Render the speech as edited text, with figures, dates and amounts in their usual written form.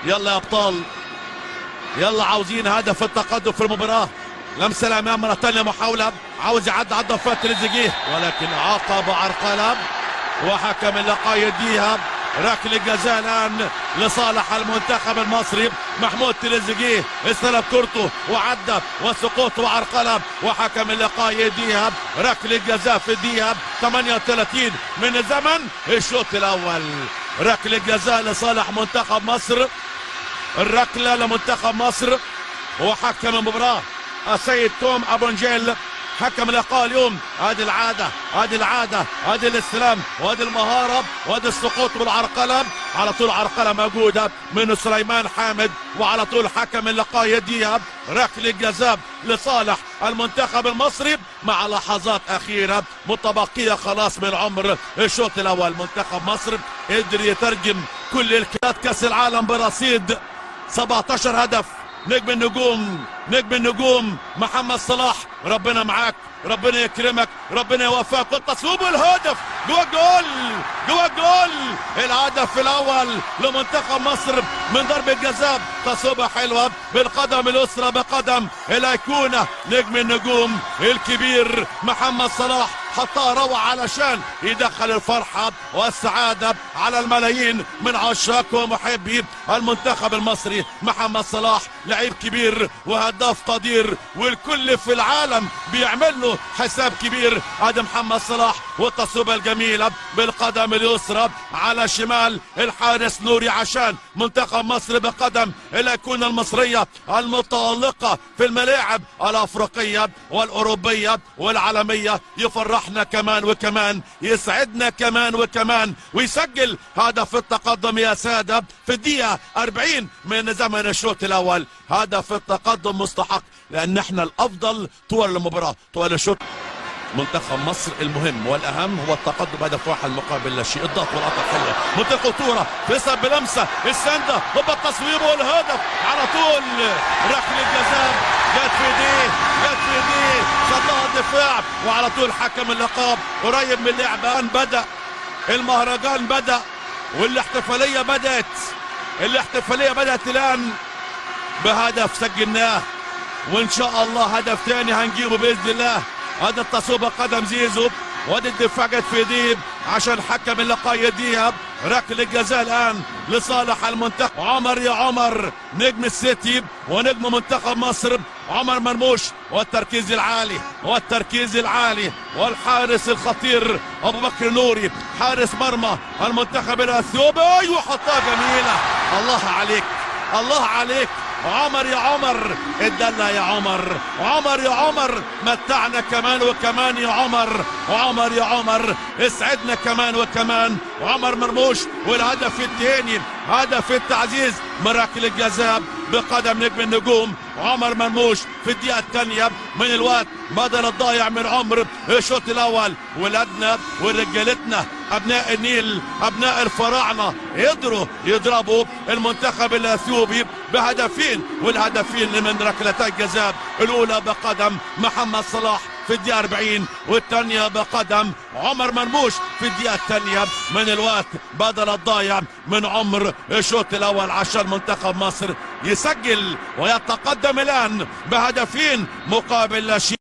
يلا يا ابطال، يلا عاوزين هدف التقدم في المباراة. لمسة الامام مرة ثانية، محاولة، عاوز يعدي فيها تريزيجيه ولكن عاقب عرقلة وحكم اللقاء يديها ركله جزاء الان لصالح المنتخب المصري. محمود تريزيجيه استلم كورته وعدى وسقوط وعرقله وحكم اللقاء يديها ركله جزاء في الدقيقة 38 من الزمن الشوط الاول. ركله جزاء لصالح منتخب مصر، الركله لمنتخب مصر. وحكم المباراة السيد توم ابونجيل حكم اللقاء اليوم. هذه العادة، هذه العادة، هذه الاستلام وهذه المهارة وهذه السقوط والعرقلة. على طول عرقلة موجودة من سليمان حامد، وعلى طول حكم اللقاء يديها ركلة جزاء لصالح المنتخب المصري مع لحظات أخيرة متبقية خلاص من عمر الشوط الأول. منتخب مصر قدر يترجم كل الكلات كأس العالم برصيد 17 هدف. نجم النجوم، نجم النجوم محمد صلاح، ربنا معاك، ربنا يكرمك، ربنا يوفقك. والتصويب والهدف جوا الجول، جوا الجول. الهدف الاول لمنتخب مصر من ضربة جزاء، تصويبة حلوة بالقدم اليسرى بقدم الايقونة نجم النجوم الكبير محمد صلاح. حطها روعة علشان يدخل الفرحة والسعادة على الملايين من عشاق ومحبي المنتخب المصري. محمد صلاح لعيب كبير وهداف قدير والكل في العالم بيعمل له حساب كبير. هذا محمد صلاح والتصويبة الجميلة بالقدم اليسرى على شمال الحارس نوري عشان منتخب مصر بقدم الايقونة المصرية المتألقة في الملاعب الافريقية والاوروبية والعالمية. يفرحنا كمان وكمان، يسعدنا كمان وكمان، ويسجل هدف التقدم يا سادة في الدقيقة 40 من زمن الشوط الاول. هدف التقدم مستحق لان احنا الافضل طوال المباراة طوال الشوط. منتخب مصر المهم والاهم هو التقدم بهدف واحد مقابل لا شيء. الضغط والعطاء حلوه، منطقه خطوره، فيصل بلمسه، السنده، هوبا التصويب والهدف على طول. ركله جزاء جت في ايديه، جت في ايديه، شطها الدفاع وعلى طول حكم اللقب قريب من اللعبه. بدا المهرجان، بدا والاحتفاليه بدات. الاحتفاليه بدات الان بهدف سجلناه، وان شاء الله هدف ثاني هنجيبه باذن الله. هذا التصويبه قدم زيزو وادي الدفاع جت في ايديه عشان حكم اللقاء يديها ركله جزاء الان لصالح المنتخب. عمر يا عمر نجم السيتي ونجم منتخب مصر عمر مرموش، والتركيز العالي والتركيز العالي والحارس الخطير ابو بكر نوري حارس مرمى المنتخب الاثيوبي. ايوه حطها جميله، الله عليك، الله عليك عمر يا عمر، اتدلع يا عمر، عمر يا عمر، متعنا كمان وكمان يا عمر، وعمر يا عمر اسعدنا كمان وكمان. وعمر مرموش والهدف الثاني، هدف التعزيز من ركله الجزاء بقدم نجم النجوم عمر مرموش في الدقيقة الثانية من الوقت بدل الضايع من عمر الشوط الأول. ولادنا ورجالتنا أبناء النيل أبناء الفراعنة قدروا يضربوا المنتخب الأثيوبي بهدفين، والهدفين من ركلتي الجزاء، الأولى بقدم محمد صلاح في الدقيقة 40 والثانية بقدم عمر مرموش في الدقيقة الثانية من الوقت بدل الضايع من عمر الشوط الأول عشان منتخب مصر يسجل ويتقدم الآن بهدفين مقابل لا شيء.